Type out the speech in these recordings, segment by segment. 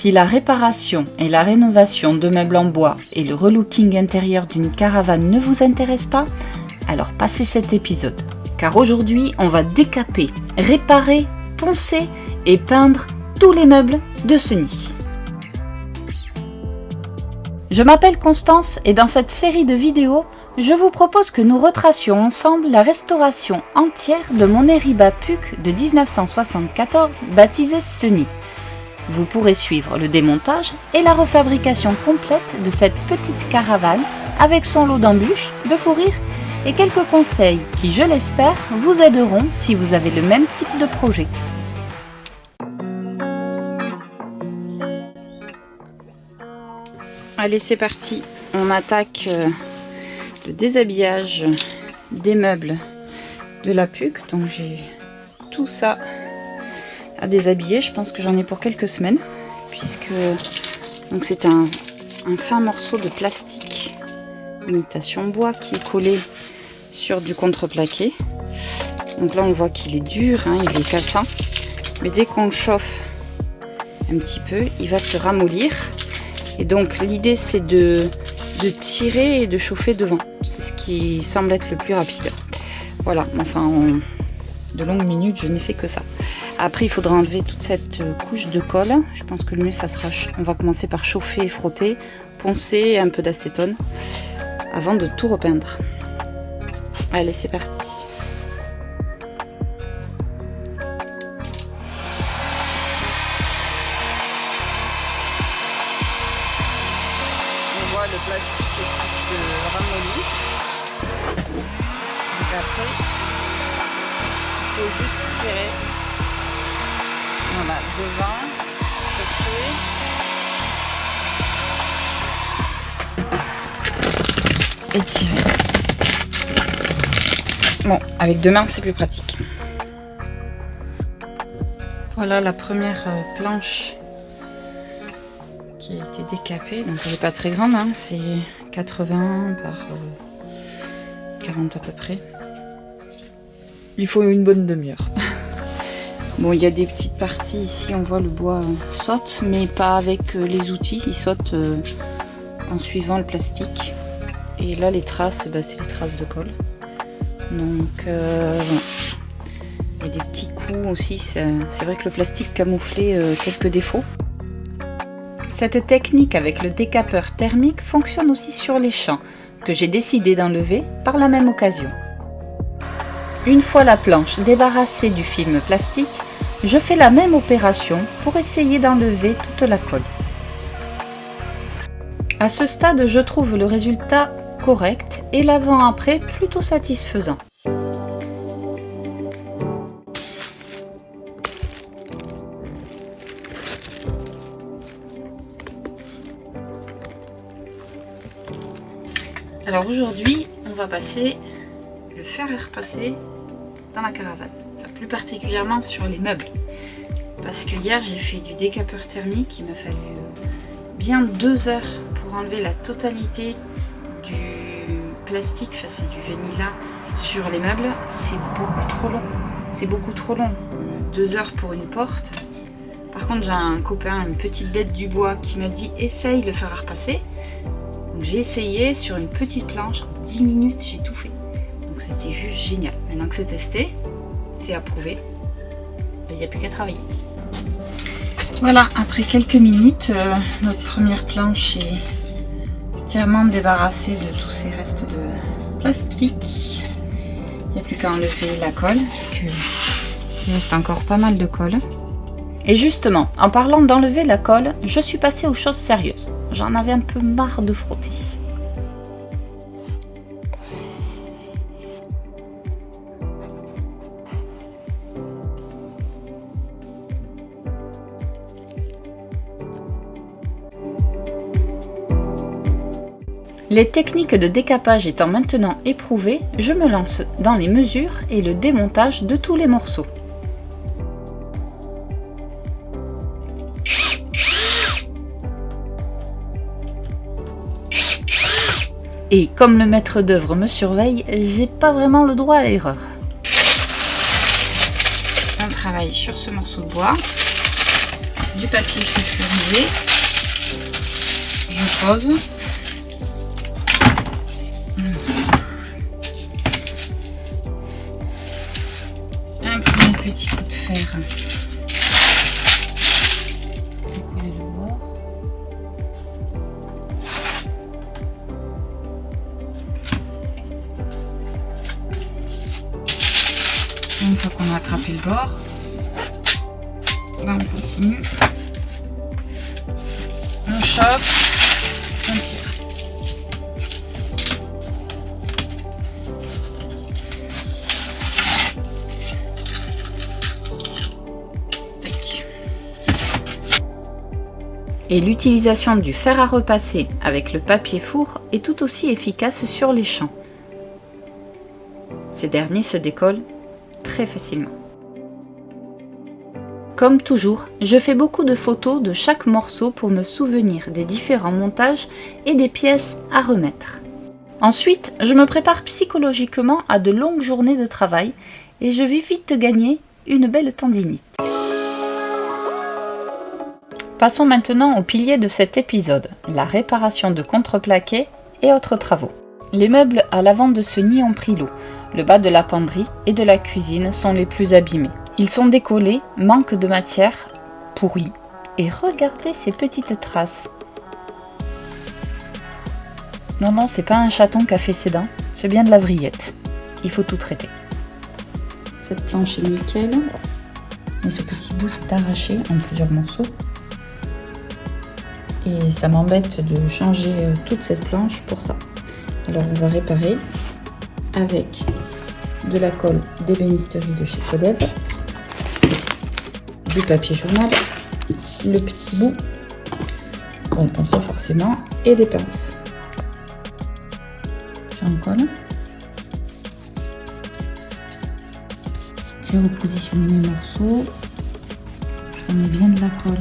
Si la réparation et la rénovation de meubles en bois et le relooking intérieur d'une caravane ne vous intéressent pas, alors passez cet épisode. Car aujourd'hui, on va décaper, réparer, poncer et peindre tous les meubles de ce nid. Je m'appelle Constance et dans cette série de vidéos, je vous propose que nous retracions ensemble la restauration entière de mon Eriba Puch de 1974 baptisé ce nid. Vous pourrez suivre le démontage et la refabrication complète de cette petite caravane avec son lot d'embûches, de fous rires et quelques conseils qui, je l'espère, vous aideront si vous avez le même type de projet. Allez, c'est parti. On attaque le déshabillage des meubles de la Puch. Donc j'ai tout ça à déshabiller. Je pense que j'en ai pour quelques semaines, puisque donc c'est un fin morceau de plastique imitation bois qui est collé sur du contreplaqué. Donc là on voit qu'il est dur, hein, il est cassant, mais dès qu'on le chauffe un petit peu, il va se ramollir. Et donc l'idée c'est de tirer et de chauffer devant. C'est ce qui semble être le plus rapide. Voilà, enfin en de longues minutes je n'ai fait que ça. Après il faudra enlever toute cette couche de colle. Je pense que le mieux ça sera, on va commencer par chauffer et frotter, poncer et un peu d'acétone avant de tout repeindre. Allez, c'est parti. On voit le plastique qui se ramollit. Donc après, il faut juste tirer. Voilà, devant, chauffer et tirer. Bon, avec deux mains c'est plus pratique. Voilà la première planche qui a été décapée. Donc elle n'est pas très grande, hein, c'est 80 par 40 à peu près. Il faut une bonne demi-heure. Bon, il y a des petites parties ici, on voit le bois saute, mais pas avec les outils, il saute en suivant le plastique. Et là, les traces, c'est les traces de colle. Donc, voilà. Il y a des petits coups aussi, c'est vrai que le plastique camouflait quelques défauts. Cette technique avec le décapeur thermique fonctionne aussi sur les champs, que j'ai décidé d'enlever par la même occasion. Une fois la planche débarrassée du film plastique, je fais la même opération pour essayer d'enlever toute la colle. À ce stade, je trouve le résultat correct et l'avant-après plutôt satisfaisant. Alors aujourd'hui, on va passer le fer à repasser dans la caravane, enfin, plus particulièrement sur les meubles, parce que hier j'ai fait du décapeur thermique. Il m'a fallu bien 2 heures pour enlever la totalité du plastique, enfin c'est du Vanilla sur les meubles. C'est beaucoup trop long, c'est beaucoup trop long, 2 heures pour une porte. Par contre j'ai un copain, une petite bête du bois qui m'a dit essaye le fer à repasser. Donc j'ai essayé sur une petite planche, en 10 minutes j'ai tout fait. Donc c'était juste génial. Maintenant que c'est testé, c'est approuvé, il n'y a plus qu'à travailler. Voilà, après quelques minutes, notre première planche est entièrement débarrassée de tous ces restes de plastique. Il n'y a plus qu'à enlever la colle, parce qu'il reste encore pas mal de colle. Et justement, en parlant d'enlever la colle, je suis passée aux choses sérieuses. J'en avais un peu marre de frotter. Les techniques de décapage étant maintenant éprouvées, je me lance dans les mesures et le démontage de tous les morceaux. Et comme le maître d'œuvre me surveille, j'ai pas vraiment le droit à l'erreur. On travaille sur ce morceau de bois. du papier sulfurisé. Je pose. Un premier petit coup de fer. Décoller le bord. Une fois qu'on a attrapé le bord, on continue. On chope, on tire. Tac. Et l'utilisation du fer à repasser avec le papier four est tout aussi efficace sur les champs. Ces derniers se décollent très facilement. Comme toujours, je fais beaucoup de photos de chaque morceau pour me souvenir des différents montages et des pièces à remettre. Ensuite, je me prépare psychologiquement à de longues journées de travail et je vais vite gagner une belle tendinite. Passons maintenant au pilier de cet épisode, la réparation de contreplaqué et autres travaux. Les meubles à l'avant de ce nid ont pris l'eau. Le bas de la penderie et de la cuisine sont les plus abîmés. Ils sont décollés, manquent de matière, pourris. Et regardez ces petites traces. Non, c'est pas un chaton qui a fait ses dents, c'est bien de la vrillette. Il faut tout traiter. Cette planche est nickel. Mais ce petit bout s'est arraché en plusieurs morceaux. Et ça m'embête de changer toute cette planche pour ça. Alors on va réparer avec de la colle d'ébénisterie de chez Codev, du papier journal, le petit bout, bon pinceau forcément, et des pinces. J'en colle. J'ai repositionné mes morceaux. Je mets bien de la colle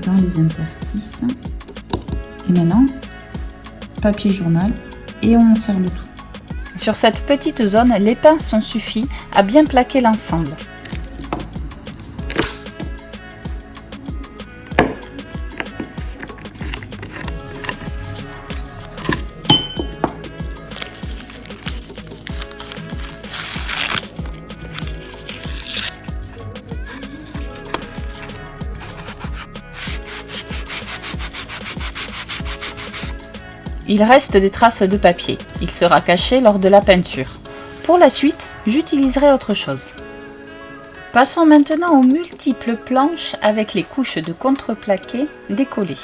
dans les interstices. Et maintenant, papier journal et on serre le tout. Sur cette petite zone, les pinces ont suffi à bien plaquer l'ensemble. Il reste des traces de papier. Il sera caché lors de la peinture. Pour la suite, j'utiliserai autre chose. Passons maintenant aux multiples planches avec les couches de contreplaqué décollées.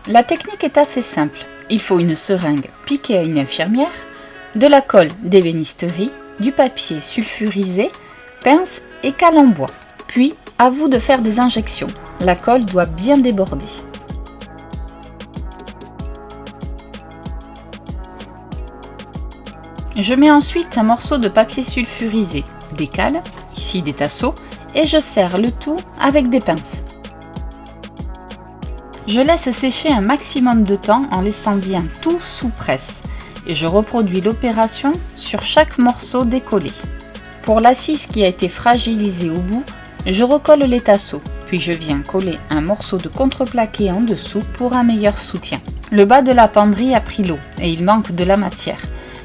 La technique est assez simple. Il faut une seringue piquée à une infirmière, de la colle d'ébénisterie, du papier sulfurisé, pince et cale en bois. Puis, à vous de faire des injections. La colle doit bien déborder. Je mets ensuite un morceau de papier sulfurisé, des cales, ici des tasseaux, et je serre le tout avec des pinces. Je laisse sécher un maximum de temps en laissant bien tout sous presse et je reproduis l'opération sur chaque morceau décollé. Pour l'assise qui a été fragilisée au bout, je recolle les tasseaux, puis je viens coller un morceau de contreplaqué en dessous pour un meilleur soutien. Le bas de la penderie a pris l'eau et il manque de la matière.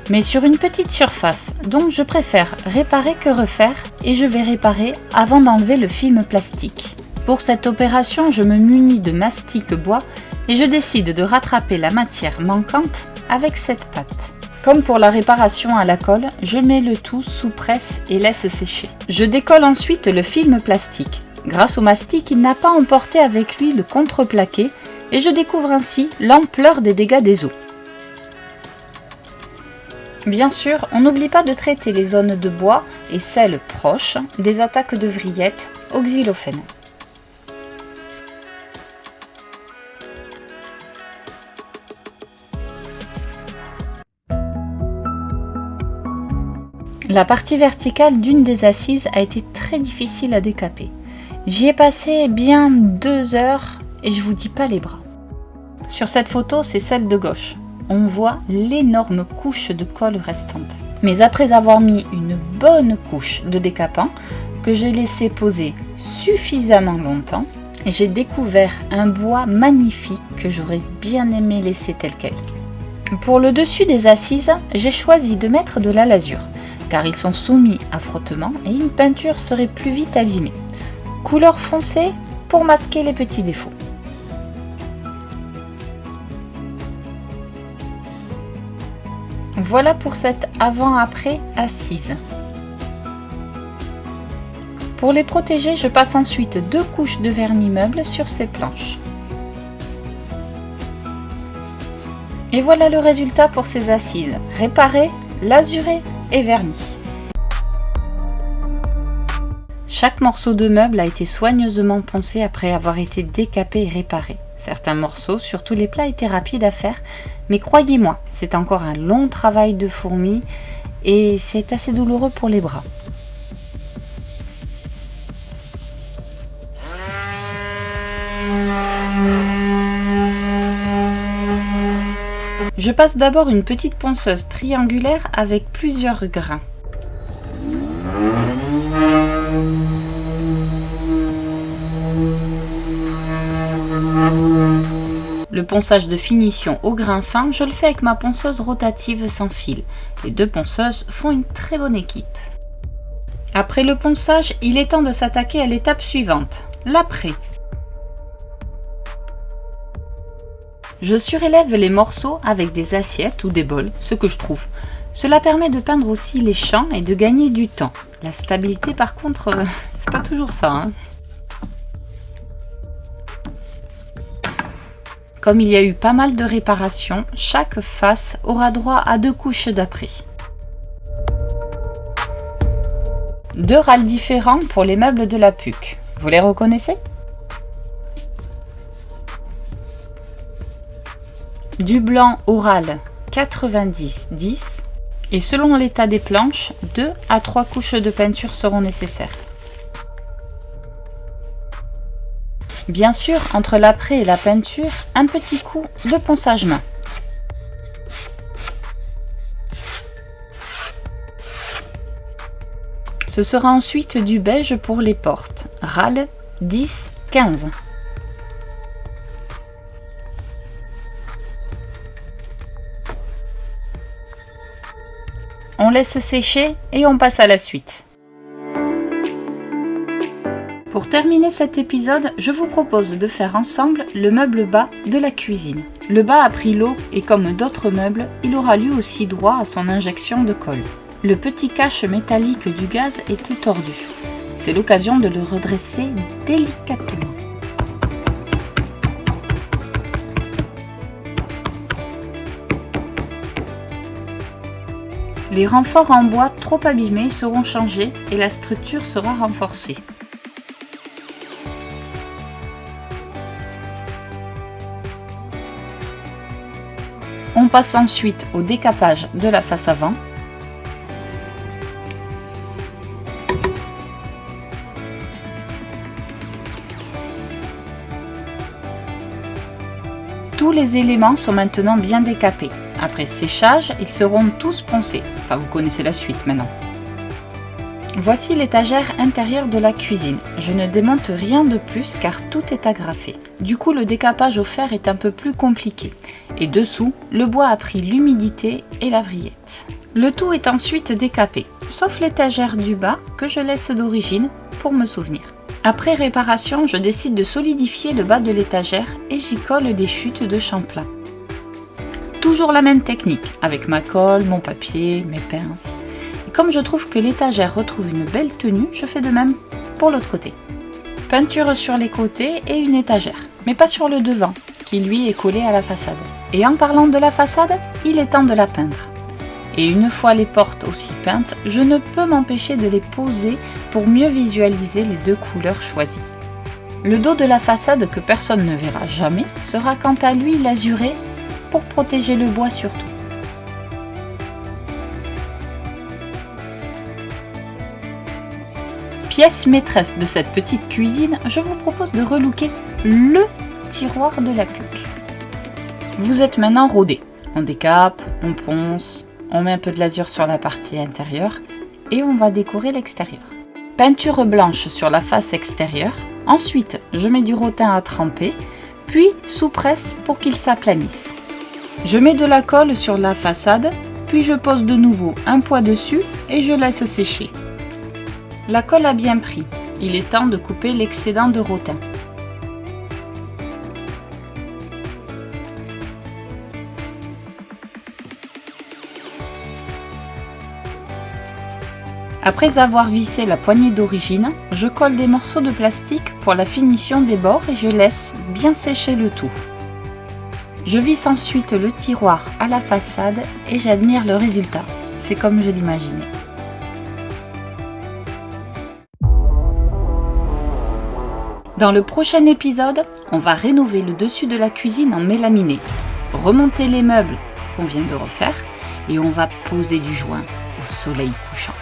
Mais sur une petite surface, donc je préfère réparer que refaire et je vais réparer avant d'enlever le film plastique. Pour cette opération, je me munis de mastic bois et je décide de rattraper la matière manquante avec cette pâte. Comme pour la réparation à la colle, je mets le tout sous presse et laisse sécher. Je décolle ensuite le film plastique. Grâce au mastic, il n'a pas emporté avec lui le contreplaqué et je découvre ainsi l'ampleur des dégâts des eaux. Bien sûr, on n'oublie pas de traiter les zones de bois et celles proches des attaques de vrillettes au xylophène. La partie verticale d'une des assises a été très difficile à décaper. J'y ai passé bien 2 heures et je vous dis pas les bras. Sur cette photo, c'est celle de gauche. On voit l'énorme couche de colle restante. Mais après avoir mis une bonne couche de décapant, que j'ai laissé poser suffisamment longtemps, j'ai découvert un bois magnifique que j'aurais bien aimé laisser tel quel. Pour le dessus des assises, j'ai choisi de mettre de la lasure, car ils sont soumis à frottement et une peinture serait plus vite abîmée. Couleur foncée pour masquer les petits défauts. Voilà pour cette avant-après assise. Pour les protéger, je passe ensuite 2 couches de vernis meuble sur ces planches. Et voilà le résultat pour ces assises, réparées, lasurées et vernies. Chaque morceau de meuble a été soigneusement poncé après avoir été décapé et réparé. Certains morceaux, surtout les plats, étaient rapides à faire, mais croyez-moi, c'est encore un long travail de fourmi et c'est assez douloureux pour les bras. Je passe d'abord une petite ponceuse triangulaire avec plusieurs grains. Le ponçage de finition au grain fin, je le fais avec ma ponceuse rotative sans fil. Les 2 ponceuses font une très bonne équipe. Après le ponçage, il est temps de s'attaquer à l'étape suivante, l'après. Je surélève les morceaux avec des assiettes ou des bols, ce que je trouve. Cela permet de peindre aussi les champs et de gagner du temps. La stabilité par contre, c'est pas toujours ça, hein. Comme il y a eu pas mal de réparations, chaque face aura droit à 2 couches d'après. 2 râles différents pour les meubles de la PUC. Vous les reconnaissez ? Du blanc au râle 90-10 et selon l'état des planches, 2 à 3 couches de peinture seront nécessaires. Bien sûr, entre l'après et la peinture, un petit coup de ponçage main. Ce sera ensuite du beige pour les portes, râle 10-15. On laisse sécher et on passe à la suite. Pour terminer cet épisode, je vous propose de faire ensemble le meuble bas de la cuisine. Le bas a pris l'eau et comme d'autres meubles, il aura lui aussi droit à son injection de colle. Le petit cache métallique du gaz était tordu. C'est l'occasion de le redresser délicatement. Les renforts en bois trop abîmés seront changés et la structure sera renforcée. On passe ensuite au décapage de la face avant. Tous les éléments sont maintenant bien décapés. Après séchage, ils seront tous poncés. Enfin, vous connaissez la suite maintenant. Voici l'étagère intérieure de la cuisine. Je ne démonte rien de plus car tout est agrafé. Du coup, le décapage au fer est un peu plus compliqué. Et dessous, le bois a pris l'humidité et la vrillette. Le tout est ensuite décapé, sauf l'étagère du bas que je laisse d'origine pour me souvenir. Après réparation, je décide de solidifier le bas de l'étagère et j'y colle des chutes de champlain. Toujours la même technique, avec ma colle, mon papier, mes pinces. Et comme je trouve que l'étagère retrouve une belle tenue, je fais de même pour l'autre côté. Peinture sur les côtés et une étagère, mais pas sur le devant, qui lui est collé à la façade. Et en parlant de la façade, il est temps de la peindre. Et une fois les portes aussi peintes, je ne peux m'empêcher de les poser pour mieux visualiser les 2 couleurs choisies. Le dos de la façade que personne ne verra jamais sera quant à lui lasuré pour protéger le bois surtout. Pièce maîtresse de cette petite cuisine, je vous propose de relooker le tiroir de la PUC. Vous êtes maintenant rodés. On décape, on ponce, on met un peu de lasure sur la partie intérieure et on va décorer l'extérieur. Peinture blanche sur la face extérieure. Ensuite, je mets du rotin à tremper, puis sous-presse pour qu'il s'aplanisse. Je mets de la colle sur la façade, puis je pose de nouveau un poids dessus et je laisse sécher. La colle a bien pris. Il est temps de couper l'excédent de rotin. Après avoir vissé la poignée d'origine, je colle des morceaux de plastique pour la finition des bords et je laisse bien sécher le tout. Je visse ensuite le tiroir à la façade et j'admire le résultat. C'est comme je l'imaginais. Dans le prochain épisode, on va rénover le dessus de la cuisine en mélaminé, remonter les meubles qu'on vient de refaire et on va poser du joint au soleil couchant.